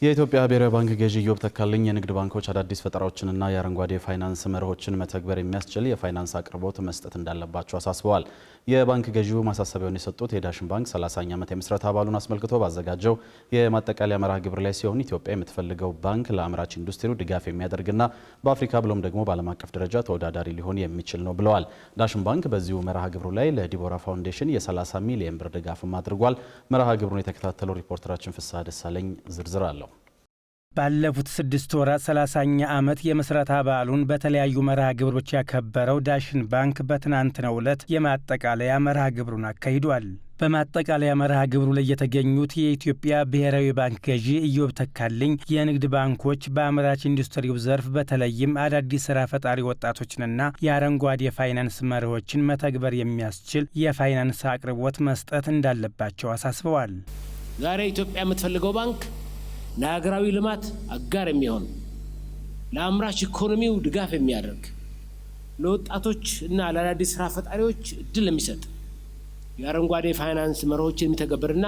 የኢትዮጵያ ብሔራዊ ባንክ ገዢ ኢዮብ ተካልኝ የንግድ ባንኮች አዳዲስ ፈጠራዎችንና የአረንጓዴ ፋይናንስ መርሆችን መተግበር የሚያስችል የፋይናንስ አቅርቦት መስጠት እንዳለባቸው አሳስበዋል። የባንክ ገዢው ማሳሰቢያውን የሰጡት የዳሽን ባንክ 30ኛ ዓመት የምስረታ በዓሉን አስመልክቶ ባዘጋጀው የማጠቃለያ መርሃ ግብር ላይ ሲሆን ኢትዮጵያ የምትፈልገው ባንክ ለአምራች ኢንዱስትሪው ድጋፍ የሚያደርግና በአፍሪካ ብሎም ደግሞ በዓለም አቀፍ ደረጃ ተወዳዳሪ ሊሆን የሚችል ነው ብለዋል። ዳሽን ባንክ በዚሁ መርሃ ግብሩ ላይ ለዲቦራ ፋውንዴሽን የ30 ሚሊዮን ብር ድጋፍም አድርጓል። መርሃ ግብሩን የተከታተለው ሪፖርተራችን ፍስሐ ደሳለኝ ዝርዝር አለው። ባለፉት 6 ወራት 30ኛ ዓመት የምስረታ በዓሉን በተለያዩ መርሃ ግብሮች ያከበረው ዳሽን ባንክ በትናንትናው ዕለት የማጠቃለያ መርሃ ግብሩን አካሂዷል። በማጠቃለያ መርሃ ግብሩ ላይ የተገኙት የኢትዮጵያ ብሔራዊ ባንክ ገዢ ኢዮብ ተካልኝ የንግድ ባንኮች በአምራች ኢንዱስትሪው ዘርፍ በተለይም አዳዲስ ስራ ፈጣሪ ወጣቶችንና የአረንጓዴ ፋይናንስ መርሆችን መተግበር የሚያስችል የፋይናንስ አቅርቦት መስጠት እንዳለባቸው አሳስበዋል። ዛሬ ኢትዮጵያ የምትፈልገው ባንክ ለሀገራዊ ልማት አጋር የሚሆን ለአምራች ኢኮኖሚው ድጋፍ የሚያደርግ ለወጣቶች እና ለአዳዲስ ስራ ፈጣሪዎች እድል የሚሰጥ የአረንጓዴ ፋይናንስ መርሆችን የሚተገብርና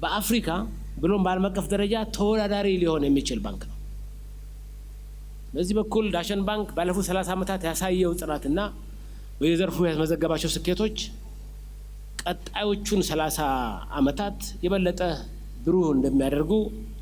በአፍሪካ ብሎም በዓለም አቀፍ ደረጃ ተወዳዳሪ ሊሆን የሚችል ባንክ ነው። በዚህ በኩል ዳሽን ባንክ ባለፉት 30 ዓመታት ያሳየው ጽናትና በየዘርፉ ያስመዘገባቸው ስኬቶች ቀጣዮቹን 30 ዓመታት የበለጠ ብሩህ እንደሚያደርጉ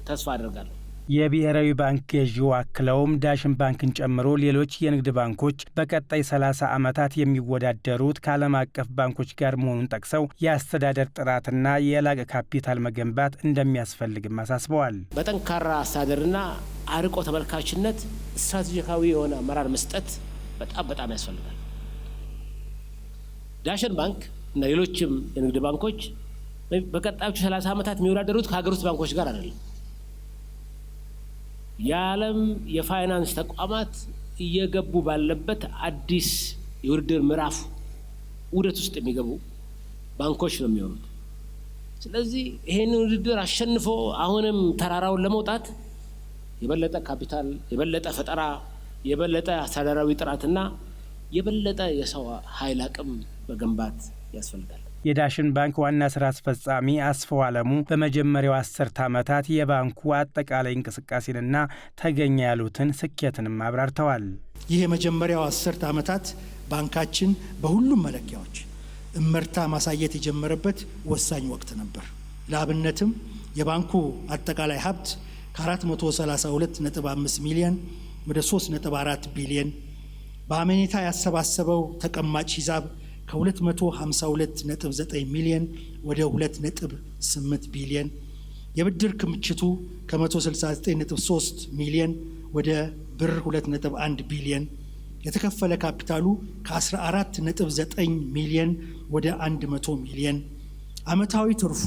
ተስፋ አደርጋለሁ። የብሔራዊ ባንክ ገዢው አክለውም ዳሽን ባንክን ጨምሮ ሌሎች የንግድ ባንኮች በቀጣይ 30 ዓመታት የሚወዳደሩት ከዓለም አቀፍ ባንኮች ጋር መሆኑን ጠቅሰው የአስተዳደር ጥራትና የላቀ ካፒታል መገንባት እንደሚያስፈልግም አሳስበዋል። በጠንካራ አስተዳደርና አርቆ ተመልካችነት ስትራቴጂካዊ የሆነ አመራር መስጠት በጣም ያስፈልጋል። ዳሽን ባንክ እና ሌሎችም የንግድ ባንኮች በቀጣዮቹ 30 ዓመታት የሚወዳደሩት ከሀገር ውስጥ ባንኮች ጋር አይደለም። የዓለም የፋይናንስ ተቋማት እየገቡ ባለበት አዲስ የውድድር ምዕራፍ ውደት ውስጥ የሚገቡ ባንኮች ነው የሚሆኑት። ስለዚህ ይሄንን ውድድር አሸንፎ አሁንም ተራራውን ለመውጣት የበለጠ ካፒታል፣ የበለጠ ፈጠራ፣ የበለጠ አስተዳደራዊ ጥራትና የበለጠ የሰው ኃይል አቅም መገንባት ያስፈልጋል። የዳሽን ባንክ ዋና ስራ አስፈጻሚ አስፋው አለሙ በመጀመሪያው 10 ዓመታት የባንኩ አጠቃላይ እንቅስቃሴንና ተገኘ ያሉትን ስኬትንም አብራርተዋል። ይህ የመጀመሪያው 10 ዓመታት ባንካችን በሁሉም መለኪያዎች እመርታ ማሳየት የጀመረበት ወሳኝ ወቅት ነበር። ለአብነትም የባንኩ አጠቃላይ ሀብት ከ432.5 ሚሊዮን ወደ 3.4 ቢሊዮን፣ በአመኔታ ያሰባሰበው ተቀማጭ ሂሳብ ከ252.9 ሚሊዮን ወደ 2.8 ቢሊዮን፣ የብድር ክምችቱ ከ169.3 ሚሊዮን ወደ ብር 2.1 ቢሊዮን፣ የተከፈለ ካፒታሉ ከ14.9 ሚሊዮን ወደ 100 ሚሊዮን፣ አመታዊ ትርፉ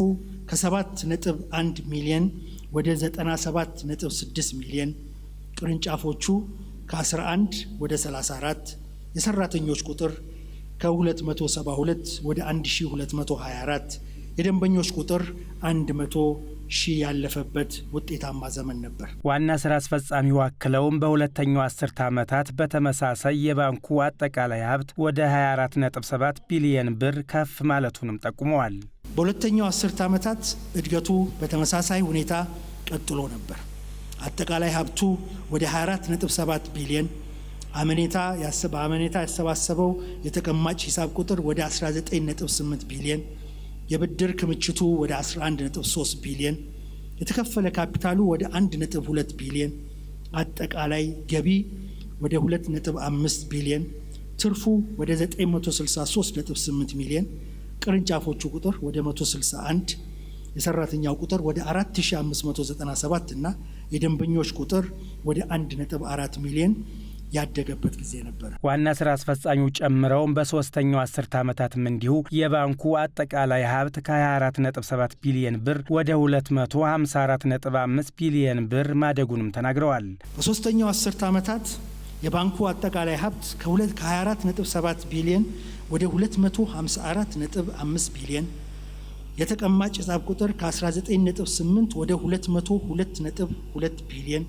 ከ7.1 ሚሊዮን ወደ 97.6 ሚሊዮን፣ ቅርንጫፎቹ ከ11 ወደ 34፣ የሰራተኞች ቁጥር ከ272 ወደ 1224፣ የደንበኞች ቁጥር 100 ሺህ ያለፈበት ውጤታማ ዘመን ነበር። ዋና ስራ አስፈጻሚው አክለውም በሁለተኛው 10 ዓመታት በተመሳሳይ የባንኩ አጠቃላይ ሀብት ወደ 24.7 ቢሊዮን ብር ከፍ ማለቱንም ጠቁመዋል። በሁለተኛው 10 ዓመታት እድገቱ በተመሳሳይ ሁኔታ ቀጥሎ ነበር። አጠቃላይ ሀብቱ ወደ 24.7 ቢሊዮን፣ በአመኔታ ያሰባሰበው የተቀማጭ ሂሳብ ቁጥር ወደ 19.8 ቢሊዮን፣ የብድር ክምችቱ ወደ 11.3 ቢሊዮን፣ የተከፈለ ካፒታሉ ወደ 1.2 ቢሊዮን፣ አጠቃላይ ገቢ ወደ 2.5 ቢሊዮን፣ ትርፉ ወደ 963.8 ሚሊዮን፣ ቅርንጫፎቹ ቁጥር ወደ 161፣ የሰራተኛው ቁጥር ወደ 4597 እና የደንበኞች ቁጥር ወደ 1.4 ሚሊዮን ያደገበት ጊዜ ነበር። ዋና ስራ አስፈጻሚው ጨምረውም በሶስተኛው 10 ዓመታትም እንዲሁ የባንኩ አጠቃላይ ሀብት ከ24.7 ቢሊዮን ብር ወደ 254.5 ቢሊዮን ብር ማደጉንም ተናግረዋል። በሶስተኛው 10 ዓመታት የባንኩ አጠቃላይ ሀብት ከ24.7 ቢሊዮን ወደ 254.5 ቢሊዮን፣ የተቀማጭ ሂሳብ ቁጥር ከ19.8 ወደ 202.2 ቢሊዮን፣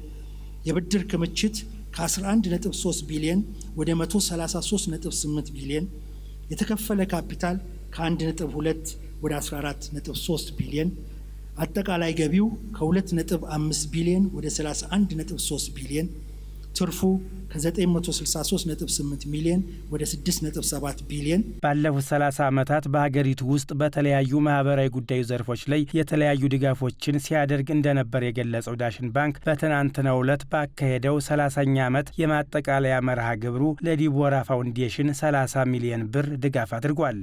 የብድር ክምችት ከ11.3 ቢሊዮን ወደ 133.8 ቢሊዮን፣ የተከፈለ ካፒታል ከ1.2 ወደ 14.3 ቢሊዮን፣ አጠቃላይ ገቢው ከ2.5 ቢሊዮን ወደ 31.3 ቢሊዮን፣ ትርፉ ከ963.8 ሚሊዮን ወደ 6.7 ቢሊዮን። ባለፉት 30 ዓመታት በሀገሪቱ ውስጥ በተለያዩ ማህበራዊ ጉዳዩ ዘርፎች ላይ የተለያዩ ድጋፎችን ሲያደርግ እንደነበር የገለጸው ዳሽን ባንክ በትናንትናው ዕለት ባካሄደው 30ኛ ዓመት የማጠቃለያ መርሃ ግብሩ ለዲቦራ ፋውንዴሽን 30 ሚሊዮን ብር ድጋፍ አድርጓል።